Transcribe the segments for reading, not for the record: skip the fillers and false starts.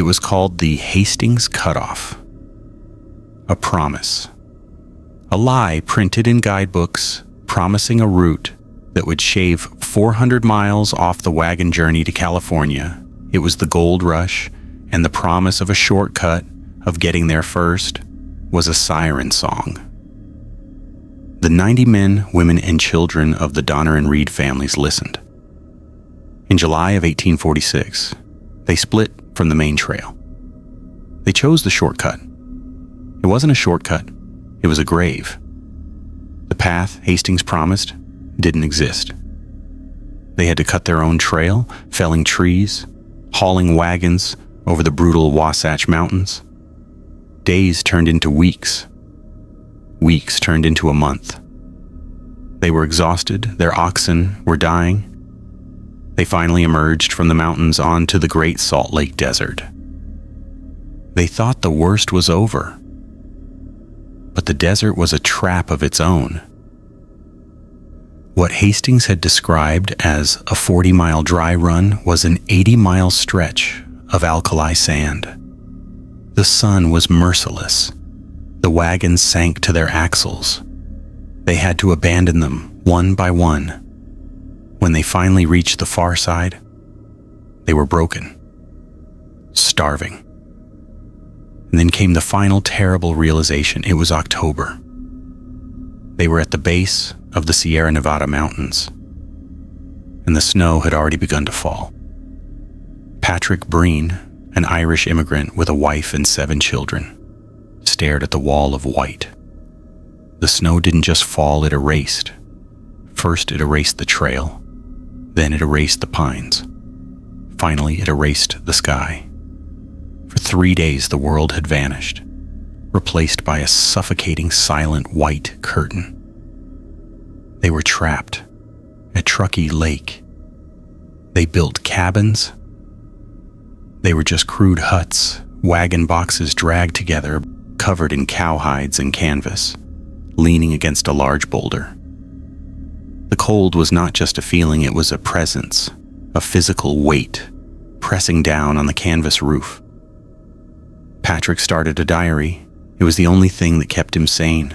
It was called the Hastings Cutoff. A promise. A lie printed in guidebooks promising a route that would shave 400 miles off the wagon journey to California. It was the gold rush, and the promise of a shortcut of getting there first was a siren song. The 90 men, women, and children of the Donner and Reed families listened. In July of 1846, they split from the main trail. They chose the shortcut. It wasn't a shortcut, it was a grave. The path Hastings promised didn't exist. They had to cut their own trail, felling trees, hauling wagons over the brutal Wasatch Mountains. Days turned into weeks. Weeks turned into a month. They were exhausted, their oxen were dying. They finally emerged from the mountains onto the Great Salt Lake Desert. They thought the worst was over. But the desert was a trap of its own. What Hastings had described as a 40-mile dry run was an 80-mile stretch of alkali sand. The sun was merciless. The wagons sank to their axles. They had to abandon them one by one. When they finally reached the far side, they were broken, starving. And then came the final terrible realization. It was October. They were at the base of the Sierra Nevada mountains, and the snow had already begun to fall. Patrick Breen, an Irish immigrant with a wife and 7 children, stared at the wall of white. The snow didn't just fall, it erased. First it erased the trail, then it erased the pines. Finally it erased the sky. For 3 days the world had vanished, replaced by a suffocating silent white curtain. They were trapped at Truckee Lake. They built cabins. They were just crude huts, wagon boxes dragged together, covered in cowhides and canvas, leaning against a large boulder. The cold was not just a feeling, it was a presence, a physical weight, pressing down on the canvas roof. Patrick started a diary. It was the only thing that kept him sane.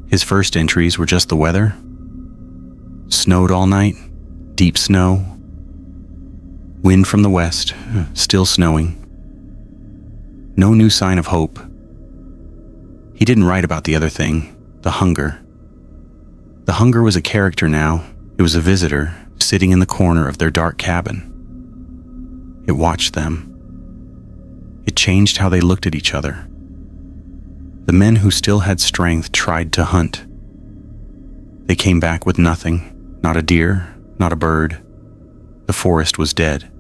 His first entries were just the weather. Snowed all night, deep snow. Wind from the west, still snowing. No new sign of hope. He didn't write about the other thing, the hunger. The hunger was a character now. It was a visitor sitting in the corner of their dark cabin. It watched them. It changed how they looked at each other. The men who still had strength tried to hunt. They came back with nothing, not a deer, not a bird. The forest was dead.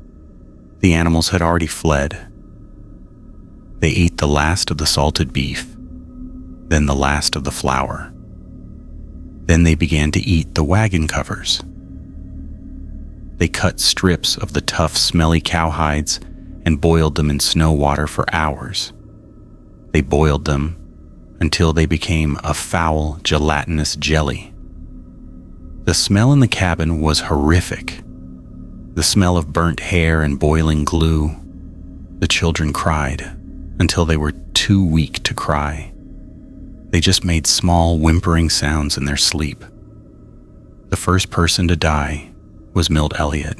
The animals had already fled. They ate the last of the salted beef, then the last of the flour. Then they began to eat the wagon covers. They cut strips of the tough, smelly cowhides and boiled them in snow water for hours. They boiled them until they became a foul, gelatinous jelly. The smell in the cabin was horrific. The smell of burnt hair and boiling glue. The children cried until they were too weak to cry. They just made small, whimpering sounds in their sleep. The first person to die was Milt Elliott.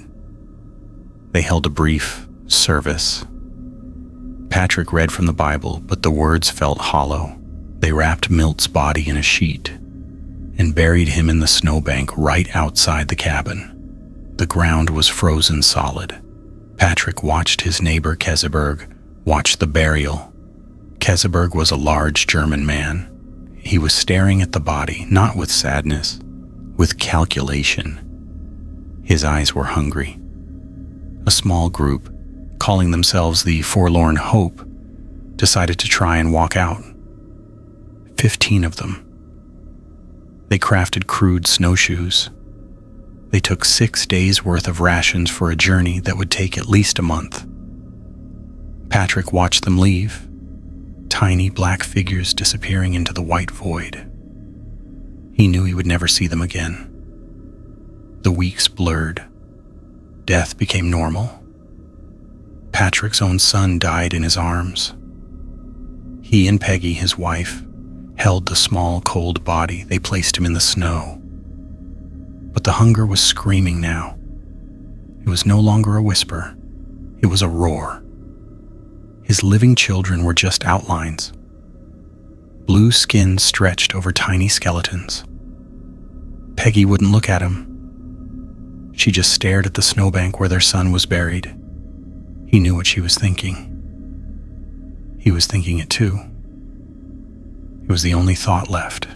They held a brief service. Patrick read from the Bible, but the words felt hollow. They wrapped Milt's body in a sheet and buried him in the snowbank right outside the cabin. The ground was frozen solid. Patrick watched his neighbor Keseberg watch the burial. Keseberg was a large German man. He was staring at the body, not with sadness, with calculation. His eyes were hungry. A small group, calling themselves the Forlorn Hope, decided to try and walk out. 15 of them. They crafted crude snowshoes. They took 6 days' worth of rations for a journey that would take at least a month. Patrick watched them leave, tiny black figures disappearing into the white void. He knew he would never see them again. The weeks blurred. Death became normal. Patrick's own son died in his arms. He and Peggy, his wife, held the small, cold body. They placed him in the snow. But the hunger was screaming now. It was no longer a whisper. It was a roar. His living children were just outlines. Blue skin stretched over tiny skeletons. Peggy wouldn't look at him. She just stared at the snowbank where their son was buried. He knew what she was thinking. He was thinking it too. It was the only thought left.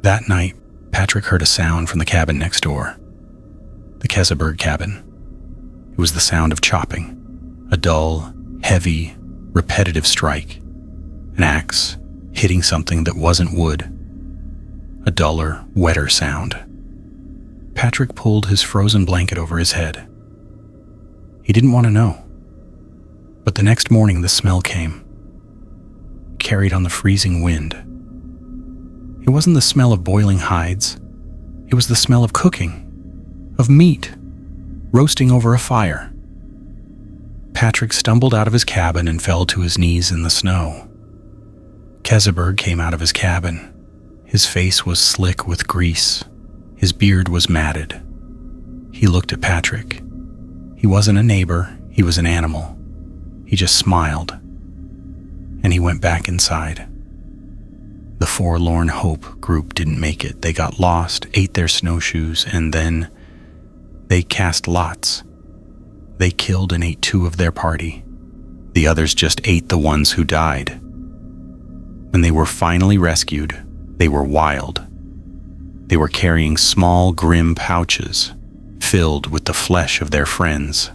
That night, Patrick heard a sound from the cabin next door. The Keseberg cabin. It was the sound of chopping. A dull, heavy, repetitive strike. An axe hitting something that wasn't wood. A duller, wetter sound. Patrick pulled his frozen blanket over his head. He didn't want to know. But the next morning the smell came, carried on the freezing wind. It wasn't the smell of boiling hides. It was the smell of cooking, of meat, roasting over a fire. Patrick stumbled out of his cabin and fell to his knees in the snow. Keseberg came out of his cabin. His face was slick with grease. His beard was matted. He looked at Patrick. He wasn't a neighbor, he was an animal. He just smiled, and he went back inside. The Forlorn Hope group didn't make it. They got lost, ate their snowshoes, and then they cast lots. They killed and ate 2 of their party. The others just ate the ones who died. When they were finally rescued, they were wild. They were carrying small, grim pouches filled with the flesh of their friends.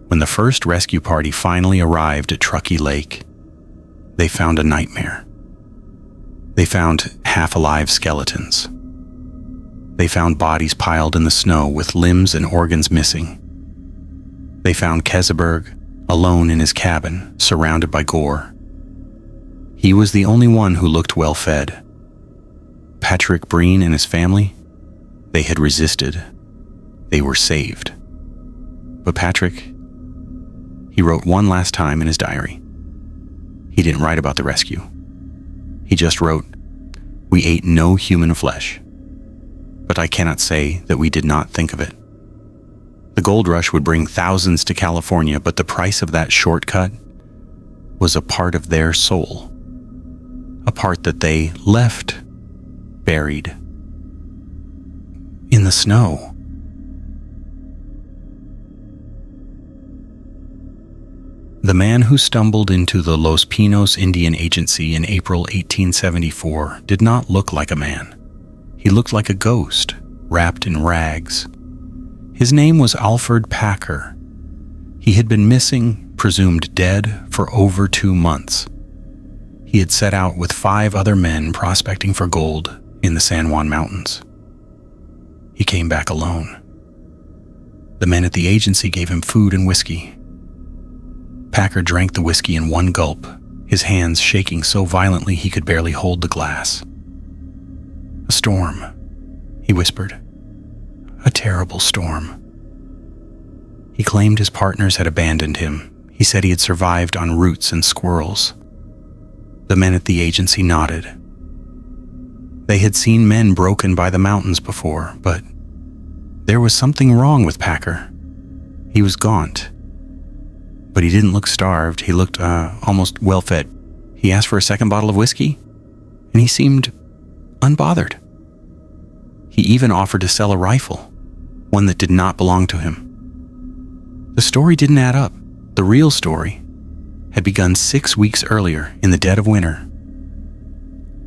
When the first rescue party finally arrived at Truckee Lake, they found a nightmare. They found half-alive skeletons. They found bodies piled in the snow with limbs and organs missing. They found Keseberg alone in his cabin, surrounded by gore. He was the only one who looked well-fed. Patrick Breen and his family, they had resisted. They were saved. But Patrick, he wrote one last time in his diary. He didn't write about the rescue. He just wrote, "We ate no human flesh, but I cannot say that we did not think of it. The gold rush would bring thousands to California, but the price of that shortcut was a part of their soul, a part that they left buried in the snow." The man who stumbled into the Los Pinos Indian Agency in April 1874 did not look like a man. He looked like a ghost, wrapped in rags. His name was Alferd Packer. He had been missing, presumed dead, for over 2 months. He had set out with 5 other men prospecting for gold in the San Juan Mountains. He came back alone. The men at the agency gave him food and whiskey. Packer drank the whiskey in one gulp, his hands shaking so violently he could barely hold the glass. "A storm," he whispered. "A terrible storm." He claimed his partners had abandoned him. He said he had survived on roots and squirrels. The men at the agency nodded. They had seen men broken by the mountains before, but there was something wrong with Packer. He was gaunt. But he didn't look starved. He looked almost well-fed. He asked for a second bottle of whiskey, and he seemed unbothered. He even offered to sell a rifle, one that did not belong to him. The story didn't add up. The real story had begun 6 weeks earlier in the dead of winter.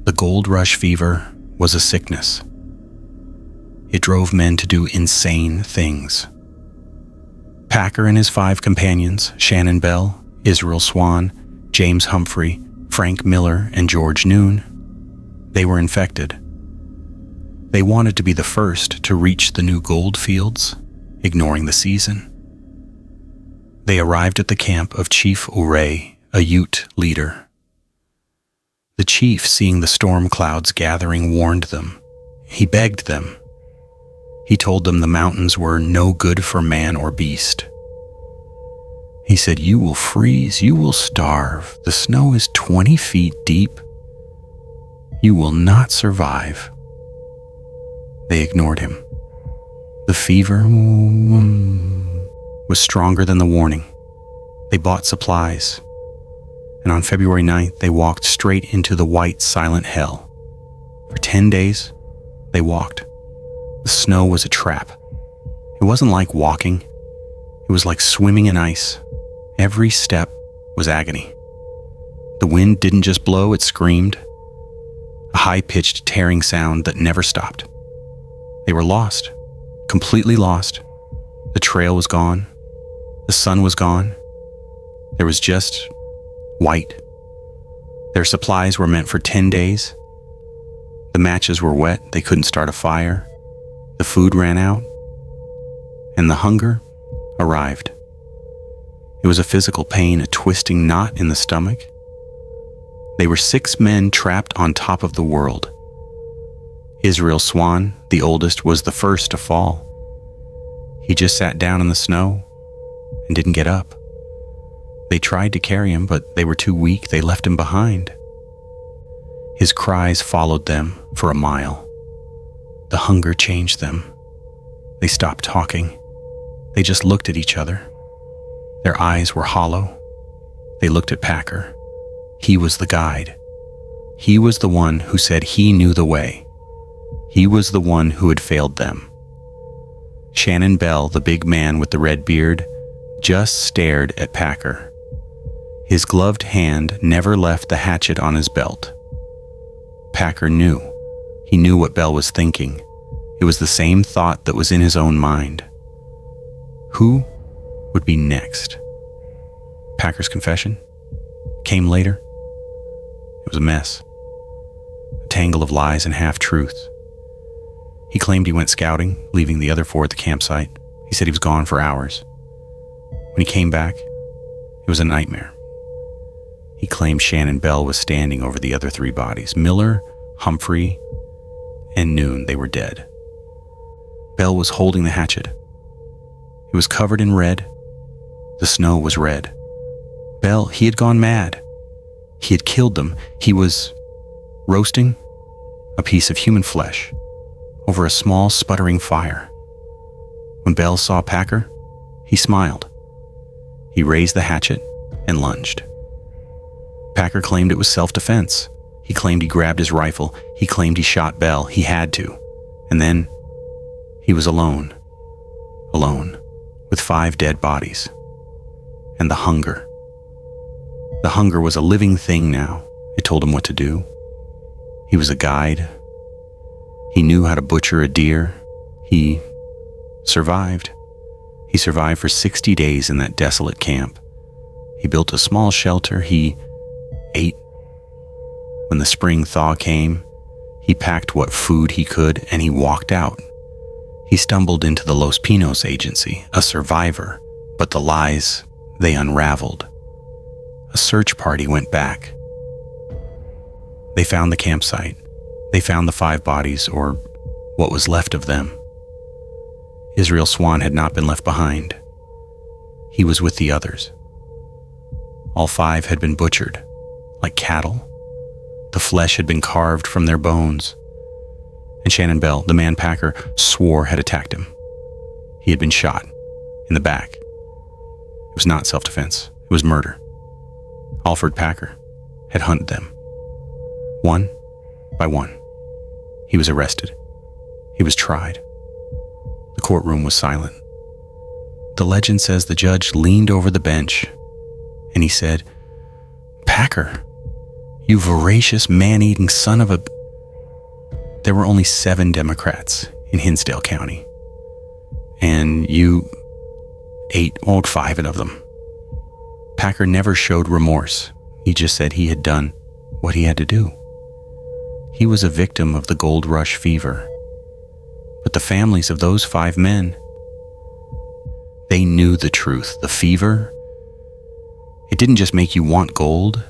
The gold rush fever was a sickness. It drove men to do insane things. Packer and his 5 companions, Shannon Bell, Israel Swan, James Humphrey, Frank Miller, and George Noon, they were infected. They wanted to be the first to reach the new gold fields, ignoring the season. They arrived at the camp of Chief Ouray, a Ute leader. The chief, seeing the storm clouds gathering, warned them. He begged them. He told them the mountains were no good for man or beast. He said, "You will freeze, you will starve. The snow is 20 feet deep. You will not survive." They ignored him. The fever was stronger than the warning. They bought supplies, and on February 9th, they walked straight into the white, silent hell. For 10 days, they walked. The snow was a trap. It wasn't like walking. It was like swimming in ice. Every step was agony. The wind didn't just blow, it screamed. A high-pitched, tearing sound that never stopped. They were lost, completely lost. The trail was gone. The sun was gone. There was just white. Their supplies were meant for 10 days. The matches were wet. They couldn't start a fire. The food ran out. And the hunger arrived. It was a physical pain, a twisting knot in the stomach. They were 6 men trapped on top of the world. Israel Swan, the oldest, was the first to fall. He just sat down in the snow and didn't get up. They tried to carry him, but they were too weak. They left him behind. His cries followed them for a mile. The hunger changed them. They stopped talking. They just looked at each other. Their eyes were hollow. They looked at Packer. He was the guide. He was the one who said he knew the way. He was the one who had failed them. Shannon Bell, the big man with the red beard, just stared at Packer. His gloved hand never left the hatchet on his belt. Packer knew. He knew what Bell was thinking. It was the same thought that was in his own mind. Who would be next? Packer's confession came later. It was a mess. A tangle of lies and half-truths. He claimed he went scouting, leaving the other 4 at the campsite. He said he was gone for hours. When he came back, it was a nightmare. He claimed Shannon Bell was standing over the other 3 bodies. Miller, Humphrey, and Noon. They were dead. Bell was holding the hatchet. It was covered in red. The snow was red. Bell, he had gone mad. He had killed them. He was roasting a piece of human flesh over a small sputtering fire. When Bell saw Packer, he smiled. He raised the hatchet and lunged. Packer claimed it was self-defense. He claimed he grabbed his rifle. He claimed he shot Bell. He had to. And then he was alone. Alone, with 5 dead bodies. And the hunger. The hunger was a living thing now. It told him what to do. He was a guide. He knew how to butcher a deer. He survived. He survived for 60 days in that desolate camp. He built a small shelter. He ate. When the spring thaw came, he packed what food he could and he walked out. He stumbled into the Los Pinos agency, a survivor, but the lies, they unraveled. A search party went back. They found the campsite. They found the 5 bodies, or what was left of them. Israel Swan had not been left behind. He was with the others. All 5 had been butchered, like cattle. The flesh had been carved from their bones. And Shannon Bell, the man Packer swore had attacked him. He had been shot in the back. It was not self-defense. It was murder. Alferd Packer had hunted them. One by one. He was arrested. He was tried. The courtroom was silent. The legend says the judge leaned over the bench and he said, "Packer, you voracious man-eating son of a..." There were only 7 Democrats in Hinsdale County, and you ate all 5 of them. Packer never showed remorse. He just said he had done what he had to do. He was a victim of the gold rush fever. But the families of those 5 men, they knew the truth. The fever, it didn't just make you want gold.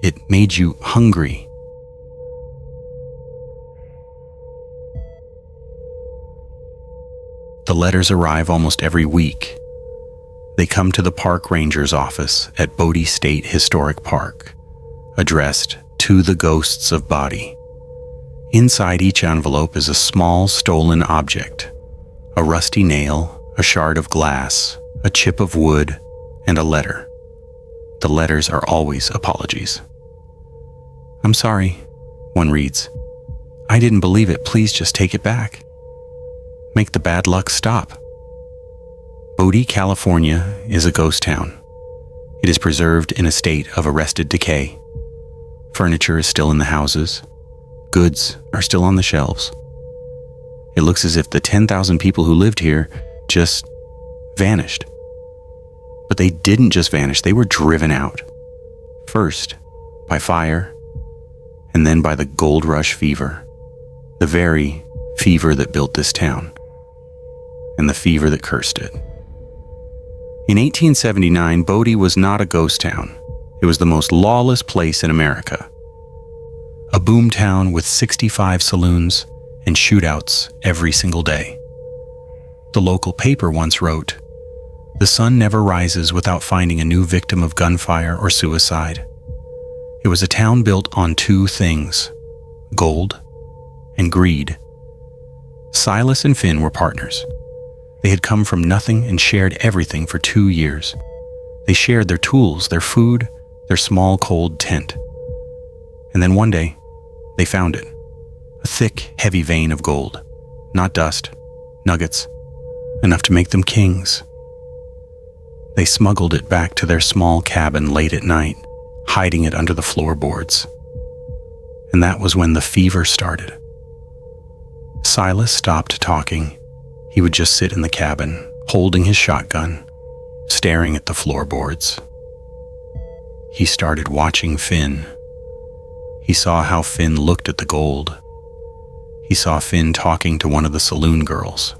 It made you hungry. The letters arrive almost every week. They come to the park ranger's office at Bodie State Historic Park, addressed to the ghosts of Bodie. Inside each envelope is a small stolen object, a rusty nail, a shard of glass, a chip of wood, and a letter. The letters are always apologies. "I'm sorry," one reads. "I didn't believe it. Please just take it back. Make the bad luck stop." Bodie, California is a ghost town. It is preserved in a state of arrested decay. Furniture is still in the houses. Goods are still on the shelves. It looks as if the 10,000 people who lived here just vanished. But they didn't just vanish, they were driven out. First, by fire, and then by the gold rush fever. The very fever that built this town, and the fever that cursed it. In 1879, Bodie was not a ghost town. It was the most lawless place in America. A boom town with 65 saloons and shootouts every single day. The local paper once wrote, "The sun never rises without finding a new victim of gunfire or suicide." It was a town built on two things, gold and greed. Silas and Finn were partners. They had come from nothing and shared everything for 2 years. They shared their tools, their food, their small cold tent. And then one day, they found it. A thick, heavy vein of gold. Not dust, nuggets, enough to make them kings. They smuggled it back to their small cabin late at night, hiding it under the floorboards. And that was when the fever started. Silas stopped talking. He would just sit in the cabin, holding his shotgun, staring at the floorboards. He started watching Finn. He saw how Finn looked at the gold. He saw Finn talking to one of the saloon girls.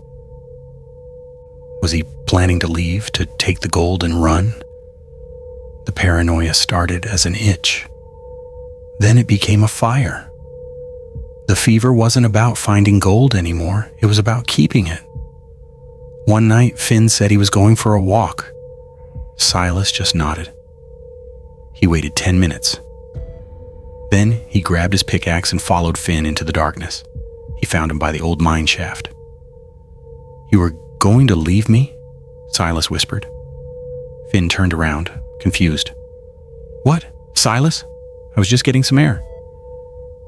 Was he planning to leave, to take the gold and run? The paranoia started as an itch. Then it became a fire. The fever wasn't about finding gold anymore. It was about keeping it. One night, Finn said he was going for a walk. Silas just nodded. He waited 10 minutes. Then he grabbed his pickaxe and followed Finn into the darkness. He found him by the old mine shaft. "You were going to leave me?" Silas whispered. Finn turned around, confused. "What? Silas? I was just getting some air."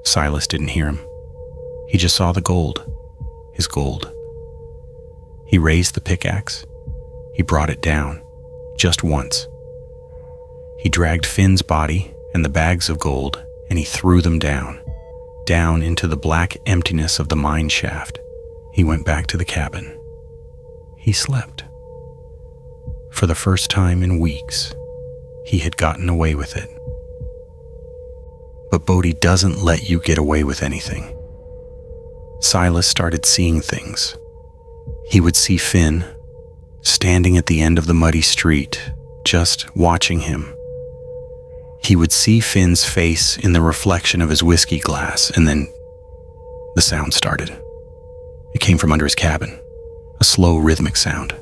Silas didn't hear him. He just saw the gold, his gold. He raised the pickaxe. He brought it down, just once. He dragged Finn's body and the bags of gold, and he threw them down into the black emptiness of the mine shaft. He went back to the cabin. He slept. For the first time in weeks, he had gotten away with it. But Bodie doesn't let you get away with anything. Silas started seeing things. He would see Finn, standing at the end of the muddy street, just watching him. He would see Finn's face in the reflection of his whiskey glass, and then the sound started. It came from under his cabin, a slow rhythmic sound.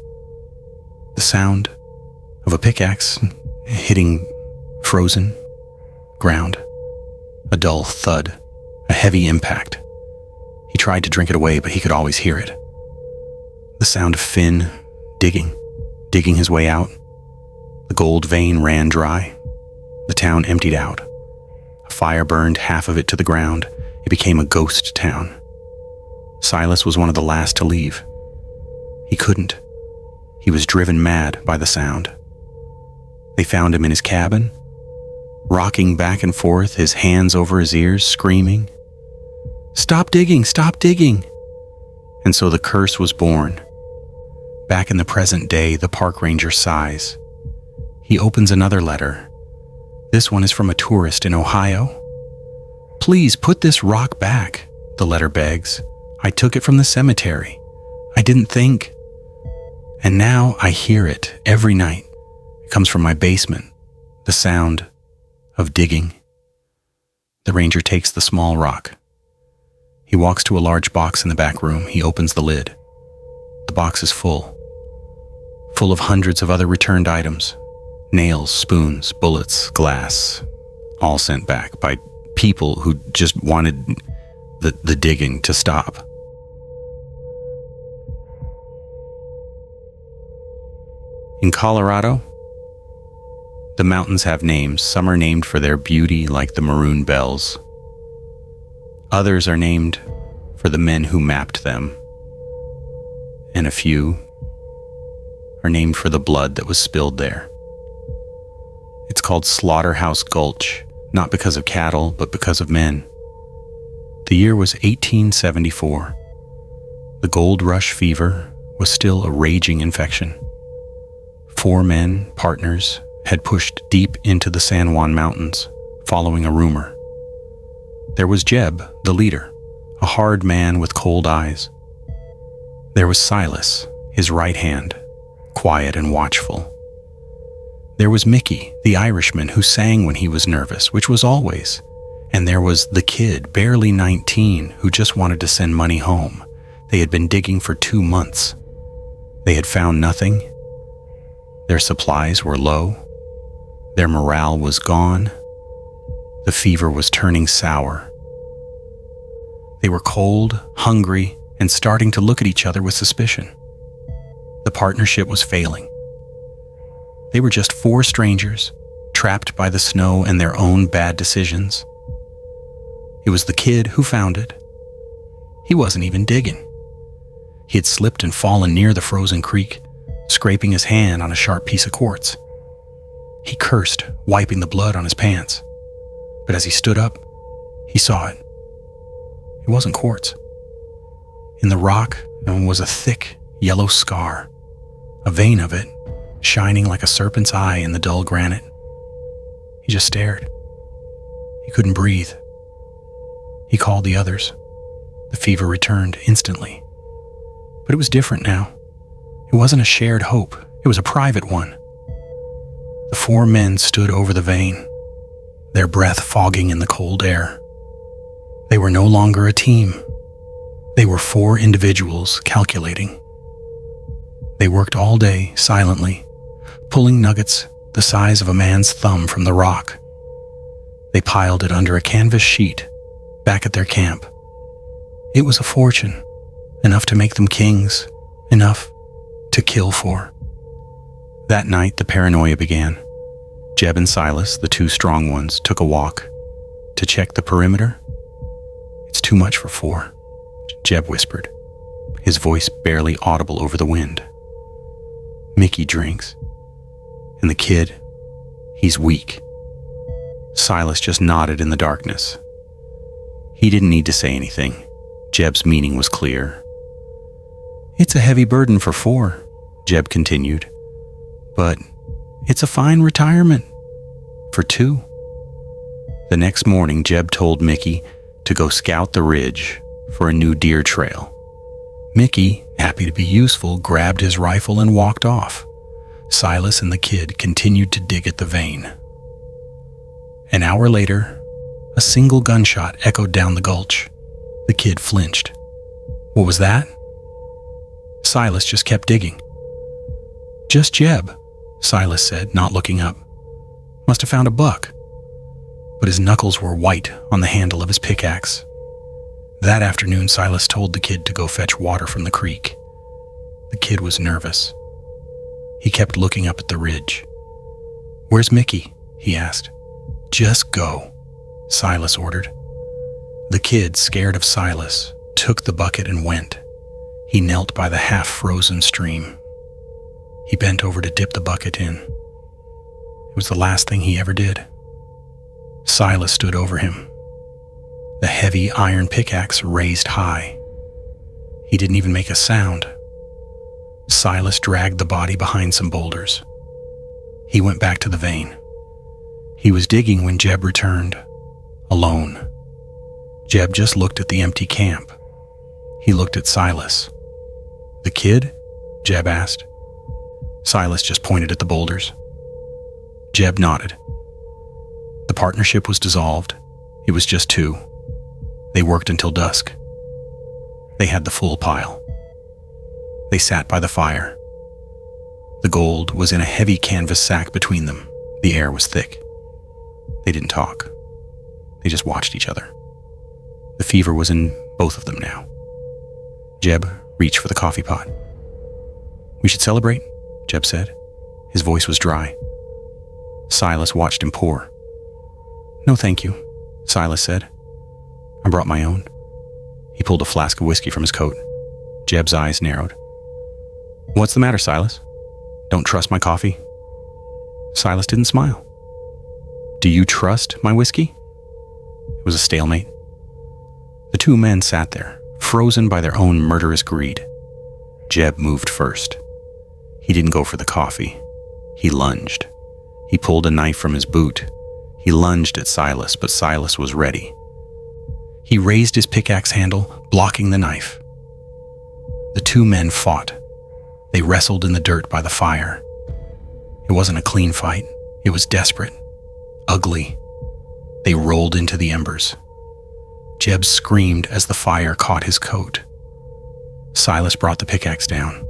The sound of a pickaxe hitting frozen ground. A dull thud, a heavy impact. He tried to drink it away, but he could always hear it. The sound of Finn digging his way out. The gold vein ran dry. The town emptied out. A fire burned half of it to the ground. It became a ghost town. Silas was one of the last to leave. He couldn't. He was driven mad by the sound. They found him in his cabin, rocking back and forth, his hands over his ears, screaming, "Stop digging! Stop digging!" And so the curse was born. Back in the present day, the park ranger sighs. He opens another letter. This one is from a tourist in Ohio. "Please put this rock back," the letter begs. "I took it from the cemetery. I didn't think. And now I hear it every night. It comes from my basement. The sound of digging." The ranger takes the small rock. He walks to a large box in the back room. He opens the lid. The box is full full of hundreds of other returned items. Nails, spoons, bullets, glass, all sent back by people who just wanted the digging to stop. In Colorado, the mountains have names. Some are named for their beauty, like the Maroon Bells. Others are named for the men who mapped them. And a few are named for the blood that was spilled there. It's called Slaughterhouse Gulch, not because of cattle, but because of men. The year was 1874. The gold rush fever was still a raging infection. 4 men, partners, had pushed deep into the San Juan Mountains, following a rumor. There was Jeb, the leader, a hard man with cold eyes. There was Silas, his right hand, quiet and watchful. There was Mickey, the Irishman who sang when he was nervous, which was always. And there was the kid, barely 19, who just wanted to send money home. They had been digging for 2 months. They had found nothing. Their supplies were low. Their morale was gone. The fever was turning sour. They were cold, hungry, and starting to look at each other with suspicion. The partnership was failing. They were just 4 strangers, trapped by the snow and their own bad decisions. It was the kid who found it. He wasn't even digging. He had slipped and fallen near the frozen creek, scraping his hand on a sharp piece of quartz. He cursed, wiping the blood on his pants. But as he stood up, he saw it. It wasn't quartz. In the rock was a thick, yellow scar, a vein of it shining like a serpent's eye in the dull granite. He just stared. He couldn't breathe. He called the others. The fever returned instantly. But it was different now. It wasn't a shared hope. It was a private one. The 4 men stood over the vein, their breath fogging in the cold air. They were no longer a team. They were 4 individuals calculating. They worked all day silently, pulling nuggets the size of a man's thumb from the rock. They piled it under a canvas sheet back at their camp. It was a fortune, enough to make them kings, enough to kill for. That night, the paranoia began. Jeb and Silas, the 2 strong ones, took a walk to check the perimeter. "It's too much for 4, Jeb whispered, his voice barely audible over the wind. "Mickey drinks. And the kid, he's weak." Silas just nodded in the darkness. He didn't need to say anything. Jeb's meaning was clear. "It's a heavy burden for 4, Jeb continued. "But it's a fine retirement for 2. The next morning, Jeb told Mickey to go scout the ridge for a new deer trail. Mickey, happy to be useful, grabbed his rifle and walked off. Silas and the kid continued to dig at the vein. An hour later, a single gunshot echoed down the gulch. The kid flinched. "What was that?" Silas just kept digging. "Just Jeb," Silas said, not looking up. "Must have found a buck." But his knuckles were white on the handle of his pickaxe. That afternoon, Silas told the kid to go fetch water from the creek. The kid was nervous. He kept looking up at the ridge. "Where's Mickey?" he asked. "Just go," Silas ordered. The kid, scared of Silas, took the bucket and went. He knelt by the half-frozen stream. He bent over to dip the bucket in. It was the last thing he ever did. Silas stood over him, the heavy iron pickaxe raised high. He didn't even make a sound. Silas dragged the body behind some boulders. He went back to the vein. He was digging when Jeb returned, alone. Jeb just looked at the empty camp. He looked at Silas. "The kid?" Jeb asked. Silas just pointed at the boulders. Jeb nodded. The partnership was dissolved. It was just 2. They worked until dusk. They had the full pile. They sat by the fire. The gold was in a heavy canvas sack between them. The air was thick. They didn't talk. They just watched each other. The fever was in both of them now. Jeb reached for the coffee pot. "We should celebrate," Jeb said. His voice was dry. Silas watched him pour. "No, thank you," Silas said. "I brought my own." He pulled a flask of whiskey from his coat. Jeb's eyes narrowed. "What's the matter, Silas? Don't trust my coffee?" Silas didn't smile. "Do you trust my whiskey?" It was a stalemate. The two men sat there, frozen by their own murderous greed. Jeb moved first. He didn't go for the coffee. He lunged. He pulled a knife from his boot. He lunged at Silas, but Silas was ready. He raised his pickaxe handle, blocking the knife. The two men fought. They wrestled in the dirt by the fire. It wasn't a clean fight. It was desperate, ugly. They rolled into the embers. Jeb screamed as the fire caught his coat. Silas brought the pickaxe down.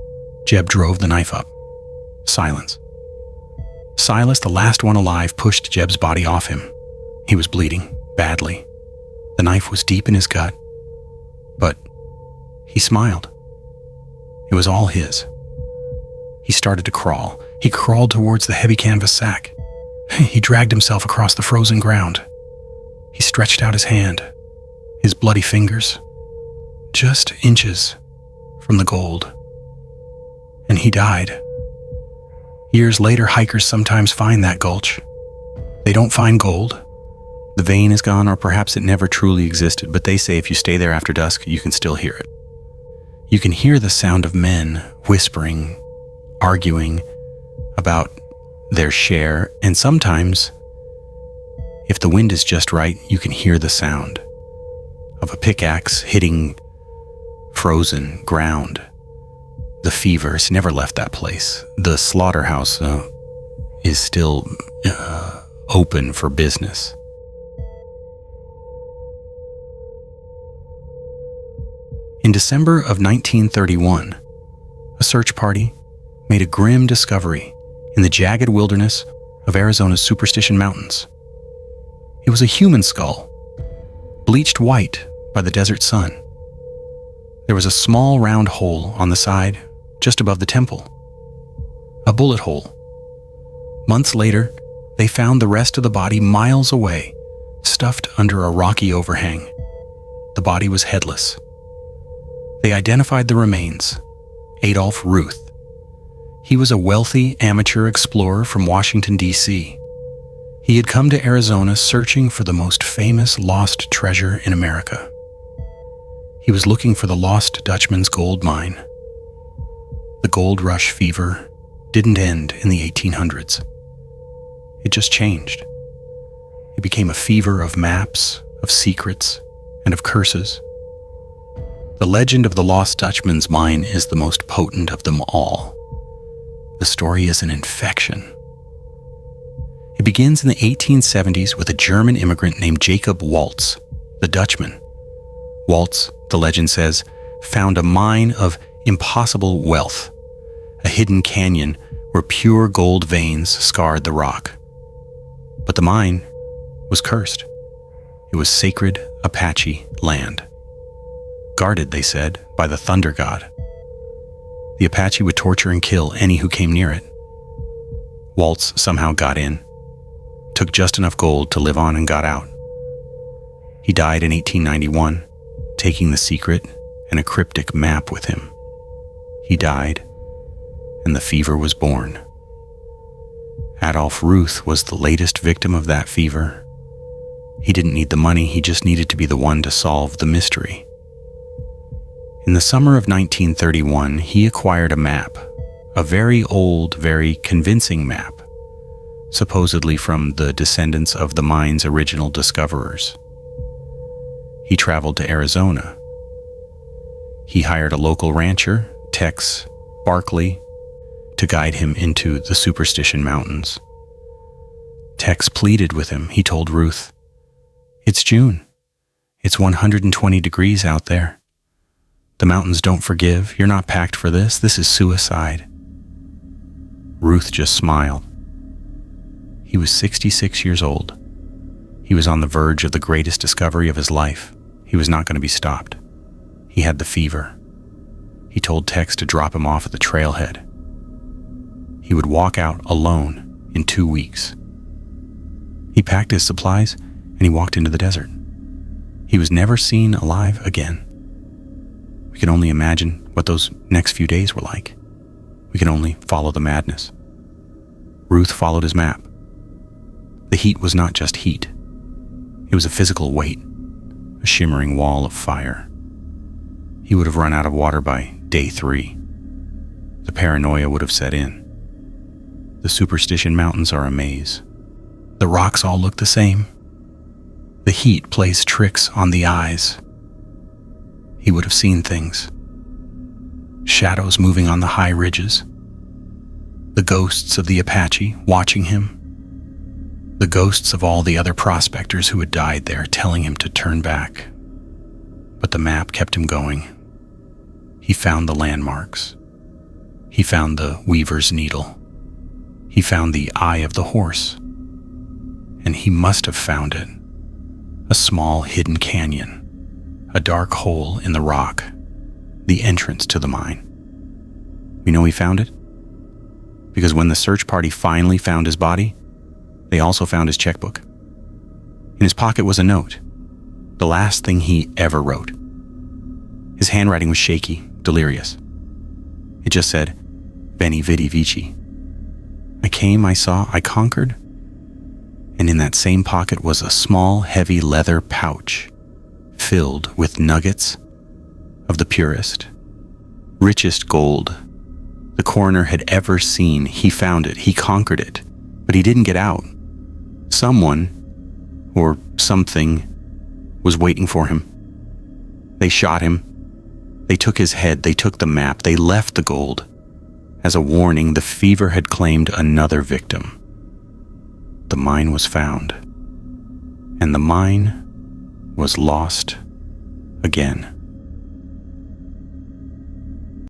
Jeb drove the knife up. Silence. Silas, the last one alive, pushed Jeb's body off him. He was bleeding, badly. The knife was deep in his gut. But he smiled. It was all his. He started to crawl. He crawled towards the heavy canvas sack. He dragged himself across the frozen ground. He stretched out his hand, his bloody fingers, just inches from the gold. And he died. Years later, hikers sometimes find that gulch. They don't find gold. The vein is gone, or perhaps it never truly existed, but they say if you stay there after dusk, you can still hear it. You can hear the sound of men whispering, arguing about their share, and sometimes, if the wind is just right, you can hear the sound of a pickaxe hitting frozen ground. The fevers never left that place. The slaughterhouse is still open for business. In December of 1931, a search party made a grim discovery in the jagged wilderness of Arizona's Superstition Mountains. It was a human skull, bleached white by the desert sun. There was a small round hole on the side, just above the temple. A bullet hole. Months later, they found the rest of the body miles away, stuffed under a rocky overhang. The body was headless. They identified the remains. Adolph Ruth. He was a wealthy amateur explorer from Washington, D.C. He had come to Arizona searching for the most famous lost treasure in America. He was looking for the Lost Dutchman's gold mine. The gold rush fever didn't end in the 1800s. It just changed. It became a fever of maps, of secrets, and of curses. The legend of the Lost Dutchman's mine is the most potent of them all. The story is an infection. It begins in the 1870s with a German immigrant named Jacob Waltz, the Dutchman. Waltz, the legend says, found a mine of impossible wealth, a hidden canyon where pure gold veins scarred the rock. But the mine was cursed. It was sacred Apache land. Guarded, they said, by the thunder god. The Apache would torture and kill any who came near it. Waltz somehow got in, took just enough gold to live on, and got out. He died in 1891, taking the secret and a cryptic map with him. He died, and the fever was born. Adolph Ruth was the latest victim of that fever. He didn't need the money, he just needed to be the one to solve the mystery. In the summer of 1931, he acquired a map, a very old, very convincing map, supposedly from the descendants of the mine's original discoverers. He traveled to Arizona. He hired a local rancher, Tex Barkley, to guide him into the Superstition Mountains. Tex pleaded with him. He told Ruth, "It's June. It's 120 degrees out there. The mountains don't forgive. You're not packed for this. This is suicide." Ruth just smiled. He was 66 years old. He was on the verge of the greatest discovery of his life. He was not going to be stopped. He had the fever. He told Tex to drop him off at the trailhead. He would walk out alone in 2 weeks. He packed his supplies and he walked into the desert. He was never seen alive again. We can only imagine what those next few days were like. We can only follow the madness. Ruth followed his map. The heat was not just heat. It was a physical weight, a shimmering wall of fire. He would have run out of water by day 3. The paranoia would have set in. The Superstition Mountains are a maze. The rocks all look the same. The heat plays tricks on the eyes. He would have seen things. Shadows moving on the high ridges. The ghosts of the Apache watching him. The ghosts of all the other prospectors who had died there telling him to turn back. But the map kept him going. He found the landmarks. He found the weaver's needle. He found the eye of the horse. And he must have found it. A small hidden canyon. A dark hole in the rock. The entrance to the mine. We know he found it because when the search party finally found his body, they also found his checkbook. In his pocket was a note, the last thing he ever wrote. His handwriting was shaky, delirious. It just said, Veni Vidi Vici. I came, I saw, I conquered. And in that same pocket was a small, heavy leather pouch filled with nuggets of the purest, richest gold the coroner had ever seen. He found it, he conquered it, but he didn't get out. Someone, or something, was waiting for him. They shot him. They took his head, they took the map, they left the gold. As a warning, the fever had claimed another victim. The mine was found, and the mine was lost again.